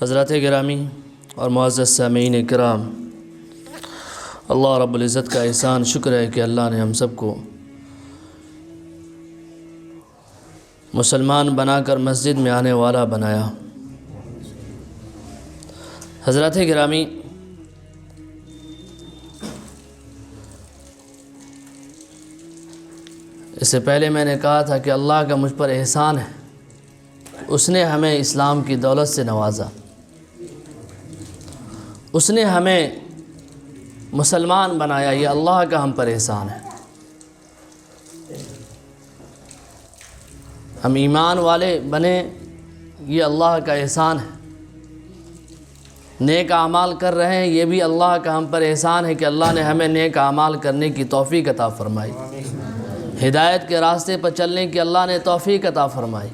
حضرات گرامی اور معزز سامعین کرام، اللہ رب العزت کا احسان شکر ہے کہ اللہ نے ہم سب کو مسلمان بنا کر مسجد میں آنے والا بنایا۔ حضرات گرامی، اس سے پہلے میں نے کہا تھا کہ اللہ کا مجھ پر احسان ہے، اس نے ہمیں اسلام کی دولت سے نوازا، اس نے ہمیں مسلمان بنایا، یہ اللہ کا ہم پر احسان ہے۔ ہم ایمان والے بنے، یہ اللہ کا احسان ہے۔ نیک اعمال کر رہے ہیں، یہ بھی اللہ کا ہم پر احسان ہے کہ اللہ نے ہمیں نیک اعمال کرنے کی توفیق عطا فرمائی، ہدایت کے راستے پر چلنے کی اللہ نے توفیق عطا فرمائی۔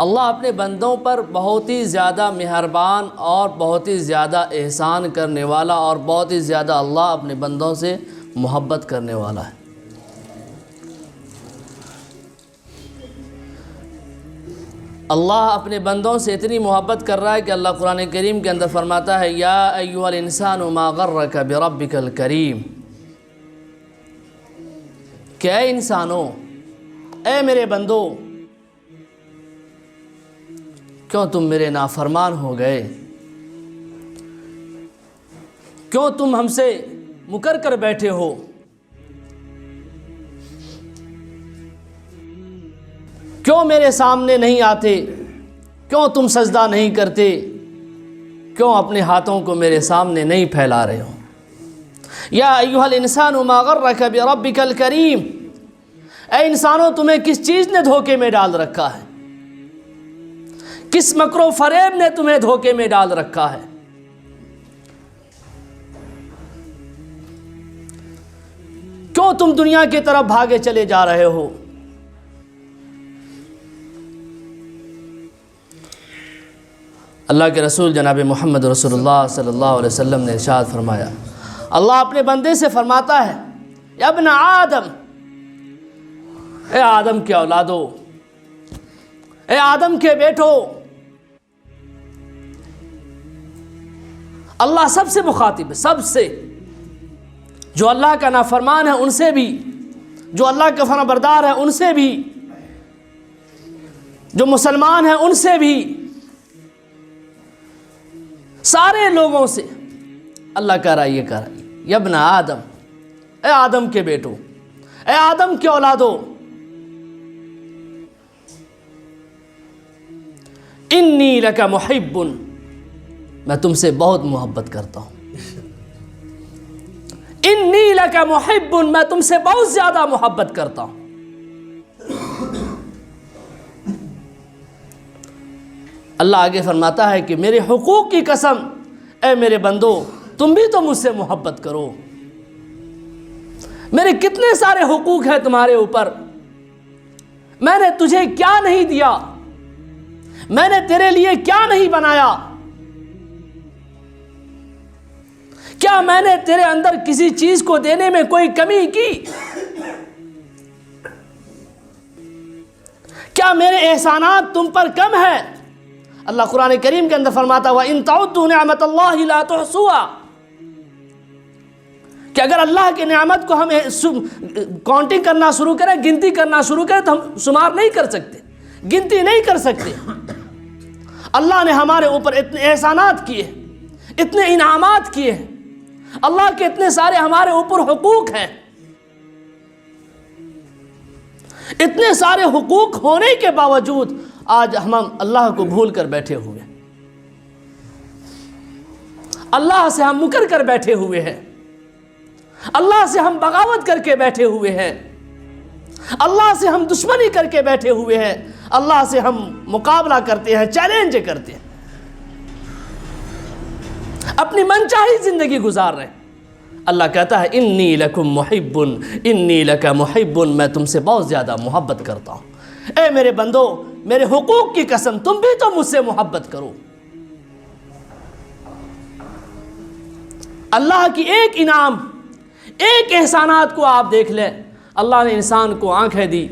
اللہ اپنے بندوں پر بہت ہی زیادہ مہربان اور بہت ہی زیادہ احسان کرنے والا، اور بہت ہی زیادہ اللہ اپنے بندوں سے محبت کرنے والا ہے۔ اللہ اپنے بندوں سے اتنی محبت کر رہا ہے کہ اللہ قرآن کریم کے اندر فرماتا ہے، یا ایھا الانسان ما غرک بربک الکریم، کہ اے انسانوں، اے میرے بندو، کیوں تم میرے نافرمان ہو گئے؟ کیوں تم ہم سے مکر کر بیٹھے ہو؟ کیوں میرے سامنے نہیں آتے؟ کیوں تم سجدہ نہیں کرتے؟ کیوں اپنے ہاتھوں کو میرے سامنے نہیں پھیلا رہے ہو؟ یا ایھا الانسان ما غرک بربک الکریم، اے انسانوں، تمہیں کس چیز نے دھوکے میں ڈال رکھا ہے؟ کس مکر و فریب نے تمہیں دھوکے میں ڈال رکھا ہے؟ کیوں تم دنیا کی طرف بھاگے چلے جا رہے ہو؟ اللہ کے رسول جناب محمد رسول اللہ صلی اللہ علیہ وسلم نے ارشاد فرمایا، اللہ اپنے بندے سے فرماتا ہے، یا ابن آدم، اے آدم کے اولادو، اے آدم کے بیٹو۔ اللہ سب سے مخاطب ہے، سب سے، جو اللہ کا نافرمان ہے ان سے بھی، جو اللہ کا فرمان بردار ہے ان سے بھی، جو مسلمان ہیں ان سے بھی، سارے لوگوں سے اللہ کہہ رہا ہے، یہ کہہ رہا ہے، یا ابن آدم، اے آدم کے بیٹو، اے آدم کے اولادو، انی لک محب، میں تم سے بہت محبت کرتا ہوں۔ انی لک محب، میں تم سے بہت زیادہ محبت کرتا ہوں۔ اللہ آگے فرماتا ہے کہ میرے حقوق کی قسم، اے میرے بندو، تم بھی تو مجھ سے محبت کرو۔ میرے کتنے سارے حقوق ہیں تمہارے اوپر، میں نے تجھے کیا نہیں دیا، میں نے تیرے لیے کیا نہیں بنایا؟ کیا میں نے تیرے اندر کسی چیز کو دینے میں کوئی کمی کی؟ کیا میرے احسانات تم پر کم ہیں؟ اللہ قرآن کریم کے اندر فرماتا ہے، وَإِن تَعُدُّوا نِعْمَتَ اللَّهِ لَا تُحْصُوهَا، کہ اگر اللہ کی نعمت کو ہم کاؤنٹنگ کرنا شروع کریں، گنتی کرنا شروع کریں، تو ہم شمار نہیں کر سکتے، گنتی نہیں کر سکتے۔ اللہ نے ہمارے اوپر اتنے احسانات کیے، اتنے انعامات کیے ہیں، اللہ کے اتنے سارے ہمارے اوپر حقوق ہیں۔ اتنے سارے حقوق ہونے کے باوجود آج ہم اللہ کو بھول کر بیٹھے ہوئے ہیں، اللہ سے ہم مکر کر بیٹھے ہوئے ہیں، اللہ سے ہم بغاوت کر کے بیٹھے ہوئے ہیں، اللہ سے ہم دشمنی کر کے بیٹھے ہوئے ہیں، اللہ سے ہم مقابلہ کرتے ہیں، چیلنج کرتے ہیں، اپنی منچاہی زندگی گزار رہے ہیں۔ اللہ کہتا ہے، انی لکم محب، انی لک محب، میں تم سے بہت زیادہ محبت کرتا ہوں۔ اے میرے بندو، میرے حقوق کی قسم، تم بھی تو مجھ سے محبت کرو۔ اللہ کی ایک انعام، ایک احسانات کو آپ دیکھ لیں، اللہ نے انسان کو آنکھیں دی،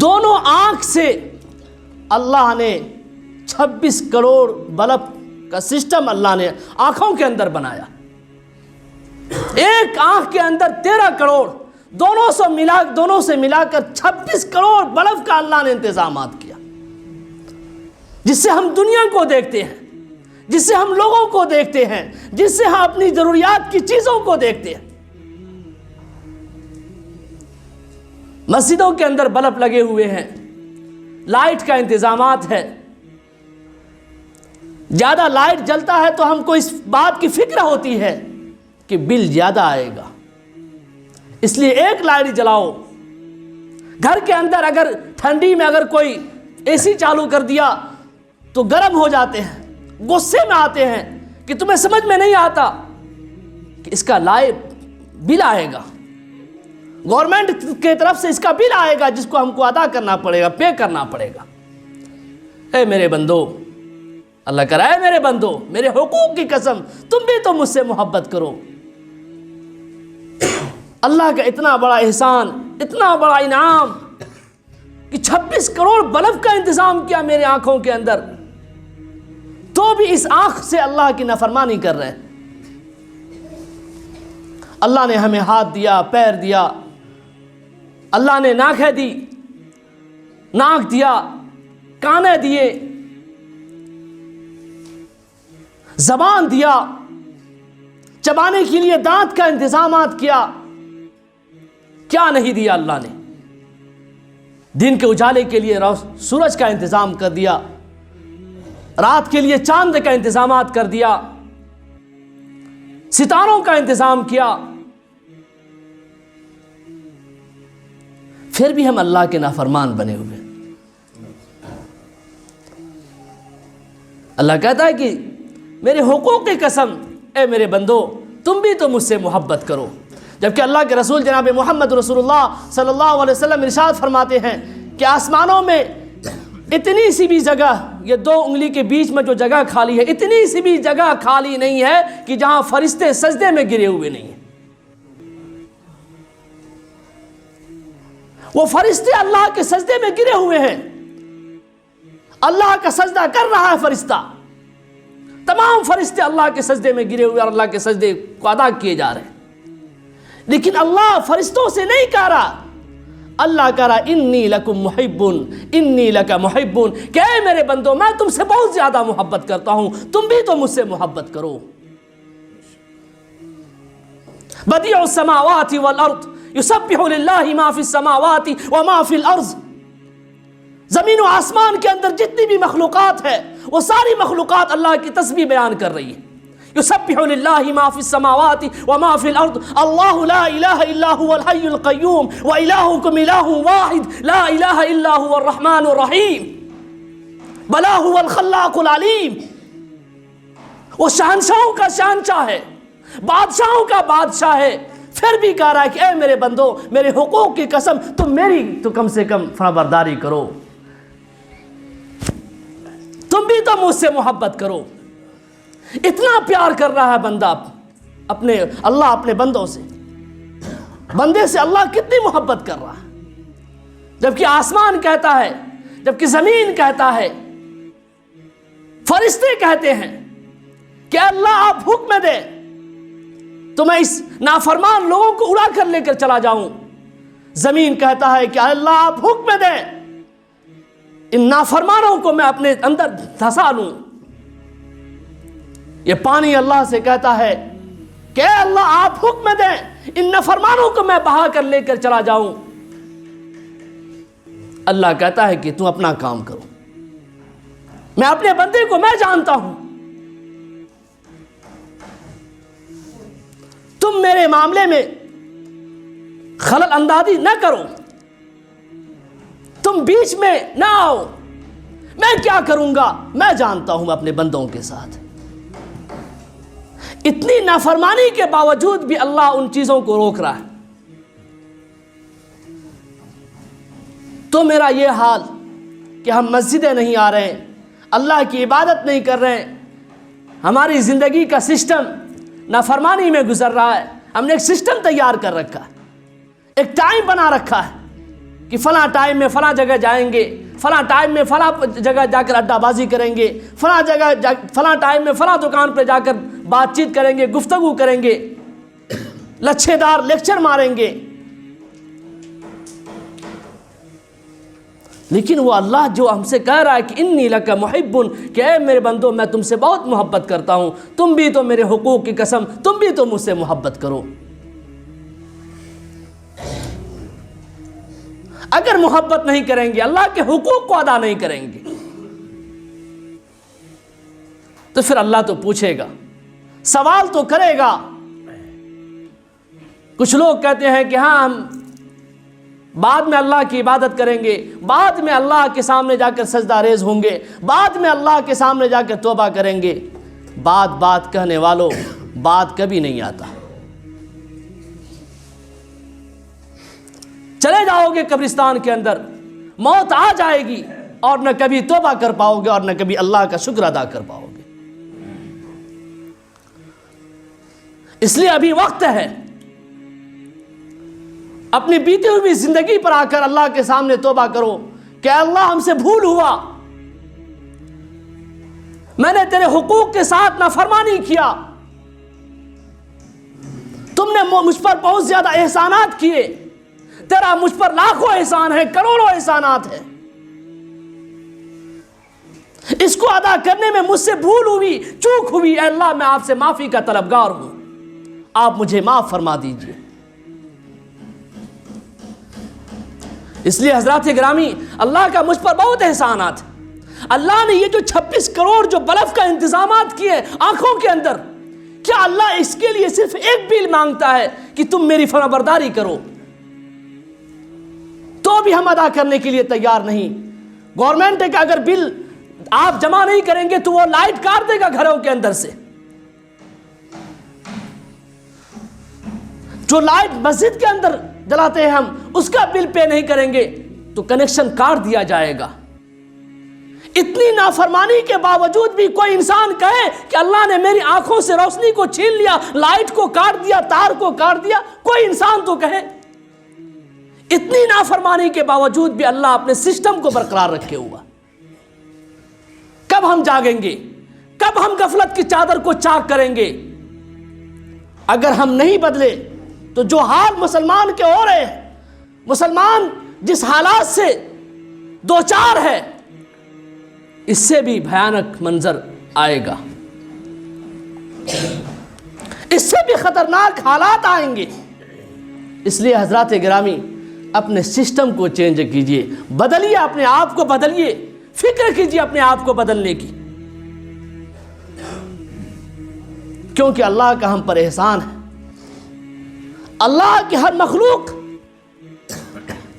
دونوں آنکھ سے اللہ نے 26 کروڑ بلب کا سسٹم اللہ نے آنکھوں کے اندر بنایا. ایک آنکھ کے اندر 13 کروڑ، دونوں سے ملا کر 26 کروڑ بلب کا اللہ نے انتظامات کیا، جس سے ہم دنیا کو دیکھتے ہیں، جس سے ہم لوگوں کو دیکھتے ہیں، جس سے ہم اپنی ضروریات کی چیزوں کو دیکھتے ہیں. مسجدوں کے اندر بلب لگے ہوئے ہیں، لائٹ کا انتظامات ہے. زیادہ لائٹ جلتا ہے تو ہم کو اس بات کی فکر ہوتی ہے کہ بل زیادہ آئے گا، اس لیے ایک لائٹ جلاؤ. گھر کے اندر اگر ٹھنڈی میں اگر کوئی اے سی چالو کر دیا تو گرم ہو جاتے ہیں، غصے میں آتے ہیں کہ تمہیں سمجھ میں نہیں آتا کہ اس کا لائٹ بل آئے گا، گورنمنٹ کی طرف سے اس کا بل آئے گا جس کو ہم کو ادا کرنا پڑے گا، پے کرنا پڑے گا. اے میرے بندو، اللہ کہہ رہا ہے میرے بندو، میرے حقوق کی قسم تم بھی تو مجھ سے محبت کرو. اللہ کا اتنا بڑا احسان، اتنا بڑا انعام کہ 26 کروڑ بلب کا انتظام کیا میرے آنکھوں کے اندر، تو بھی اس آنکھ سے اللہ کی نافرمانی کر رہے. اللہ نے ہمیں ہاتھ دیا، پیر دیا، اللہ نے ناک دیا، کانے دیے، زبان دیا، چبانے کے لیے دانت کا انتظامات کیا. کیا نہیں دیا اللہ نے؟ دن کے اجالے کے لیے سورج کا انتظام کر دیا، رات کے لیے چاند کا انتظامات کر دیا، ستاروں کا انتظام کیا. پھر بھی ہم اللہ کے نافرمان بنے ہوئے. اللہ کہتا ہے کہ میرے حقوق کی قسم اے میرے بندو تم بھی تو مجھ سے محبت کرو. جبکہ اللہ کے رسول جناب محمد رسول اللہ صلی اللہ علیہ وسلم ارشاد فرماتے ہیں کہ آسمانوں میں اتنی سی بھی جگہ، یہ 2 انگلی کے بیچ میں جو جگہ خالی ہے، اتنی سی بھی جگہ خالی نہیں ہے کہ جہاں فرشتے سجدے میں گرے ہوئے نہیں ہیں. وہ فرشتے اللہ کے سجدے میں گرے ہوئے ہیں، اللہ کا سجدہ کر رہا ہے فرشتہ. تمام فرشتے اللہ کے سجدے میں گرے ہوئے اور اللہ کے سجدے کو ادا کیے جا رہے ہیں. لیکن اللہ فرشتوں سے نہیں کہہ رہا، اللہ کہہ رہا انی لکم محبن، انی لک محبن، کہ اے میرے بندو میں تم سے بہت زیادہ محبت کرتا ہوں، تم بھی تو مجھ سے محبت کرو. بدیع السماوات والارض یسبح للہ ما فی السماوات وما فی الارض. زمین و آسمان کے اندر جتنی بھی مخلوقات ہے وہ ساری مخلوقات اللہ کی تسبیح بیان کر رہی ہے. یسبح للہ ما فی السماوات وما فی الارض اللہ لا الہ الا هو الحی القیوم والہکم الہ واحد لا الہ الا هو الرحمن الرحیم بلا هو الخلاق العلیم. وہ شہنشاہوں کا شہنشاہ ہے، بادشاہوں کا بادشاہ ہے. پھر بھی کہہ رہا ہے کہ اے میرے بندو میرے حقوق کی قسم تم میری تو کم سے کم فرمانبرداری کرو، تم بھی تو مجھ سے محبت کرو. اتنا پیار کر رہا ہے بندہ اللہ اپنے بندوں سے. بندے سے اللہ کتنی محبت کر رہا ہے. جبکہ آسمان کہتا ہے، جبکہ زمین کہتا ہے، فرشتے کہتے ہیں کہ اللہ آپ حکم دے تو میں اس نافرمان لوگوں کو اڑا کر لے کر چلا جاؤں. زمین کہتا ہے کہ اللہ آپ حکم دے ان نافرمانوں کو میں اپنے اندر دھسا لوں. یہ پانی اللہ سے کہتا ہے کہ اے اللہ آپ حکم دیں ان نافرمانوں کو میں بہا کر لے کر چلا جاؤں. اللہ کہتا ہے کہ تم اپنا کام کرو، میں اپنے بندے کو میں جانتا ہوں، تم میرے معاملے میں خلل اندازی نہ کرو، تم بیچ میں نہ آؤ. میں کیا کروں گا میں جانتا ہوں اپنے بندوں کے ساتھ. اتنی نافرمانی کے باوجود بھی اللہ ان چیزوں کو روک رہا ہے. تو میرا یہ حال کہ ہم مسجدیں نہیں آ رہے ہیں، اللہ کی عبادت نہیں کر رہے ہیں، ہماری زندگی کا سسٹم نافرمانی میں گزر رہا ہے. ہم نے ایک سسٹم تیار کر رکھا ہے، ایک ٹائم بنا رکھا ہے کہ فلاں ٹائم میں فلاں جگہ جائیں گے، فلاں ٹائم میں فلاں جگہ جا کر اڈا بازی کریں گے، فلاں جگہ فلاں ٹائم میں فلاں دکان پہ جا کر بات چیت کریں گے، گفتگو کریں گے، لچھے دار لیکچر ماریں گے. لیکن وہ اللہ جو ہم سے کہہ رہا ہے کہ انی لک محب، کہ اے میرے بندو میں تم سے بہت محبت کرتا ہوں، تم بھی تو میرے حقوق کی قسم تم بھی تو مجھ سے محبت کرو. اگر محبت نہیں کریں گے، اللہ کے حقوق کو ادا نہیں کریں گے، تو پھر اللہ تو پوچھے گا، سوال تو کرے گا. کچھ لوگ کہتے ہیں کہ ہاں ہم بعد میں اللہ کی عبادت کریں گے، بعد میں اللہ کے سامنے جا کر سجدہ ریز ہوں گے، بعد میں اللہ کے سامنے جا کر توبہ کریں گے. بات کہنے والوں، بعد کبھی نہیں آتا. چلے جاؤ گے قبرستان کے اندر، موت آ جائے گی اور نہ کبھی توبہ کر پاؤ گے اور نہ کبھی اللہ کا شکر ادا کر پاؤ گے. اس لیے ابھی وقت ہے، اپنی بیتی ہوئی زندگی پر آ کر اللہ کے سامنے توبہ کرو کہ اللہ ہم سے بھول ہوا، میں نے تیرے حقوق کے ساتھ نافرمانی کیا، تم نے مجھ پر بہت زیادہ احسانات کیے، تیرا مجھ پر لاکھوں احسان ہے، کروڑوں احسانات ہیں، اس کو ادا کرنے میں مجھ سے بھول ہوئی، چوک ہوئی. اے اللہ میں آپ سے معافی کا طلبگار ہوں، آپ مجھے معاف فرما دیجئے. اس لیے حضرات گرامی، اللہ کا مجھ پر بہت احسانات. اللہ نے یہ جو 26 کروڑ جو بلف کا انتظامات کیے آنکھوں کے اندر، کیا اللہ اس کے لیے صرف ایک بل مانگتا ہے کہ تم میری فرمانبرداری کرو؟ تو بھی ہم ادا کرنے کے لیے تیار نہیں. گورنمنٹ کا اگر بل آپ جمع نہیں کریں گے تو وہ لائٹ کاٹ دے گا گھروں کے اندر سے. جو لائٹ مسجد کے اندر جلاتے ہیں ہم، اس کا بل پے نہیں کریں گے تو کنیکشن کاٹ دیا جائے گا. اتنی نافرمانی کے باوجود بھی کوئی انسان کہے کہ اللہ نے میری آنکھوں سے روشنی کو چھین لیا، لائٹ کو کاٹ دیا، تار کو کاٹ دیا، کوئی انسان تو کہے. اتنی نافرمانی کے باوجود بھی اللہ اپنے سسٹم کو برقرار رکھے ہوا. کب ہم جاگیں گے؟ کب ہم غفلت کی چادر کو چاک کریں گے؟ اگر ہم نہیں بدلے تو جو حال مسلمان کے ہو رہے ہیں، مسلمان جس حالات سے دوچار ہے، اس سے بھی بھیانک منظر آئے گا، اس سے بھی خطرناک حالات آئیں گے. اس لیے حضرات گرامی، اپنے سسٹم کو چینج کیجئے، بدلیے، اپنے آپ کو بدلیے، فکر کیجئے اپنے آپ کو بدلنے کی، کیونکہ اللہ کا ہم پر احسان ہے. اللہ کی ہر مخلوق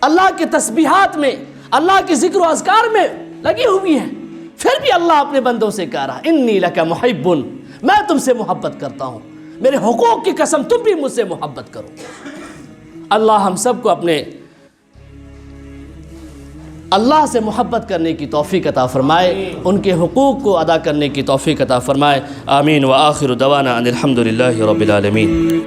اللہ کے تسبیحات میں، اللہ کے ذکر و اذکار میں لگی ہوئی ہے، پھر بھی اللہ اپنے بندوں سے کہہ رہا انی لک محب، میں تم سے محبت کرتا ہوں، میرے حقوق کی قسم تم بھی مجھ سے محبت کرو. اللہ ہم سب کو اپنے اللہ سے محبت کرنے کی توفیق عطا فرمائے، ان کے حقوق کو ادا کرنے کی توفیق عطا فرمائے. آمین. وآخر دعوانا ان الحمد للہ رب العالمین.